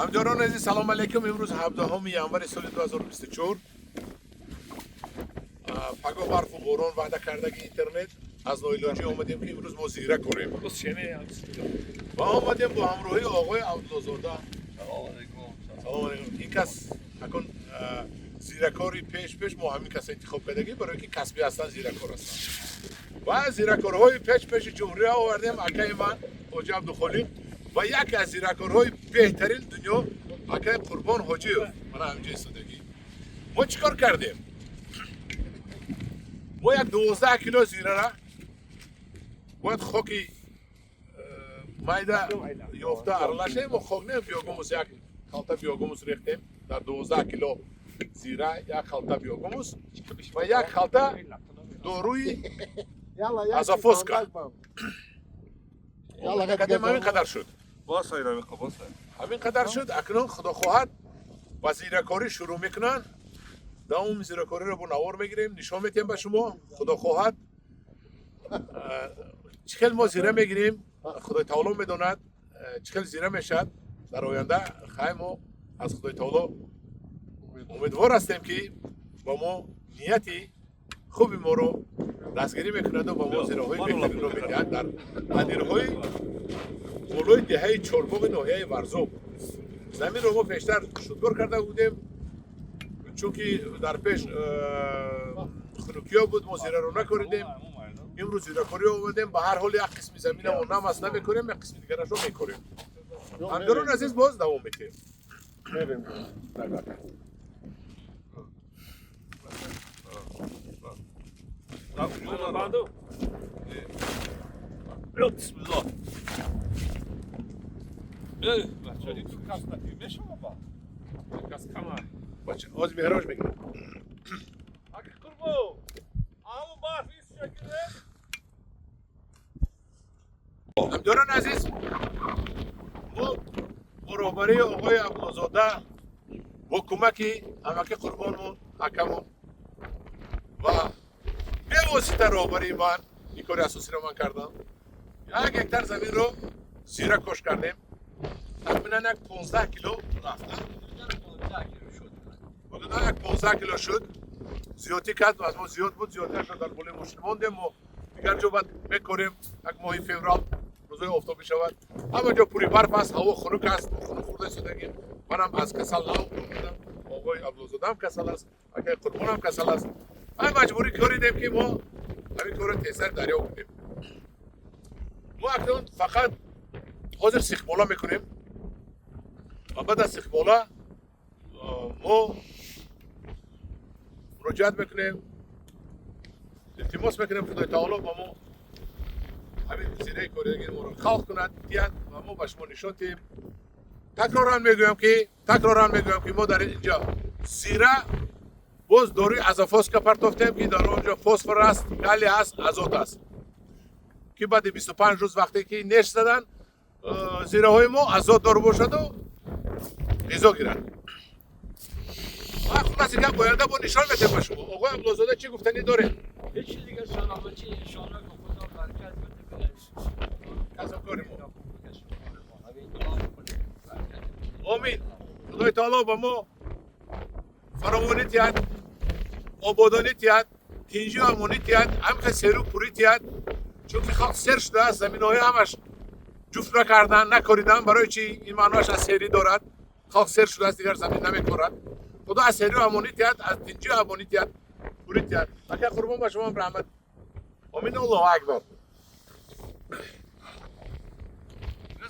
همجاران عزیز سلام علیکم. امروز 17 ینور سال 2024 پگاه برف و باران وعده کردگی اینترنت از نایلاجی آمدیم که امروز ما زیرک کنیم و آمدیم با همراهی آقای عبدالله‌زاده. سلام علیکم. این کس اکن زیرکاری پیش ما همین کس انتخاب کردگی برای که کسبی هستن زیرکار هستن و زیرکارهای پیش جمهوری آوردیم اکای من حاجی عبدالخالق و یک از زیرکارهای بهترین دنیا اکای قربان حاجی من همینجا ایستادگی. ما چیکار کردیم؟ ما یک 12 کیلو زیره را باید خاکی مایده یافته ارلشه ما خاک نیم بیاگوموس یک خلطه بیاگوموس ریختیم در 12 کیلو زیره یک خلطه بیاگوموس و یک خلطه داروی ازافوسکا. همین قدر شد. همین قدر شد. اکنون خدا خواهد با زیرکاری شروع میکنن. دوام زیرکاری رو با نوار میگیریم نشان میتیم به شما. خدا خواهد چقدر ما زیره میگیریم خدای تعالی میداند چقدر زیره میشد در آینده. خیلی ما از خدای تعالی امیدوار هستیم که با ما نیتی خوبی ما رو دستگیری میکند و با ما زیره های بهترین رو میدهد در ادیرهای بالای دهه چارباغ ناحیه ورزاب. زمین رو ما پیشتر شدگار کرده بودیم چون که در پیش خنوکیا بود ما زیره رو نکردیم. امروز زیره کاری آمدیم به هر حال یک قسم زمین ما نمس نمیکنیم یک قسم دیگرش رو میکنیم. همداران عزیز باز دوام میتیم. بسم الله. بچه از مهراج میگیرم. همداران عزیز ما برابری آقای عبدالله‌زاده با کمکی امکی قربانمون حکمون و به واسطه رهبری من این کار اساسی رو من کردم. یک هکتار زمین رو زیره کش کردیم. تقریبا یک 15 کیلو رفته. حدودا یک 15 کیلو شد. زیادی کرد و از ما زیاد بود. زیادی شد در بالای مشت ماندیم. ما دیگر جا باید میکنیم یک ماهی فوریه روزای آفتابی شود. همه جا پوری برف است. هوا خنک است. خنک خورده شدگیم. منم از کسل نام بودم. آقای عبدالله‌زاده هم کسل است. اگه قربان هم کسل است. ما مجبوری کردیم که ما همین کار تیسر دریا بودیم. ما اکنون فقط حاضر سیخ بالا میکنیم و بعد از سیخ بالا ما مراجعت میکنیم التماس میکنیم خدای تعالی با ما همین زیره کاری ما رو خلق کند دیت و ما به شما نشان دهیم. تکرارا میگویم که ما در اینجا زیره باز داروی ازافوسکا پرتافتیم که در اونجا فسفر است، گلی است، آزوت است که بعد 25 روز وقتی که نش زدن زیره های ما آزوت دارو باشد و غذا گیرند. ما خلاصی که باید با نشان میدیم به شما. آقای عبدالله‌زاده چی گفتنی داره؟ هیچ دیگه سلامتی انشاءالله که خدا برکت بده کسبکاری ما. آمین. خدای تعالی با ما فراوانی تیاد، آبادانی تیاد، تینجی آمونی تیاد، هم سیرو پوری تیاد. چون که خاک سر شده است زمین های همش جفت نکردن نکاریدن. برای چی؟ این معناش از سری دارد. خاک سر شده است دیگر زمین نمیکارد. خدا از سری آمونی تیاد، از تینجی آمونی تیاد، پوری تیاد. اگر قربان با شما رحمت. آمین. الله اکبر.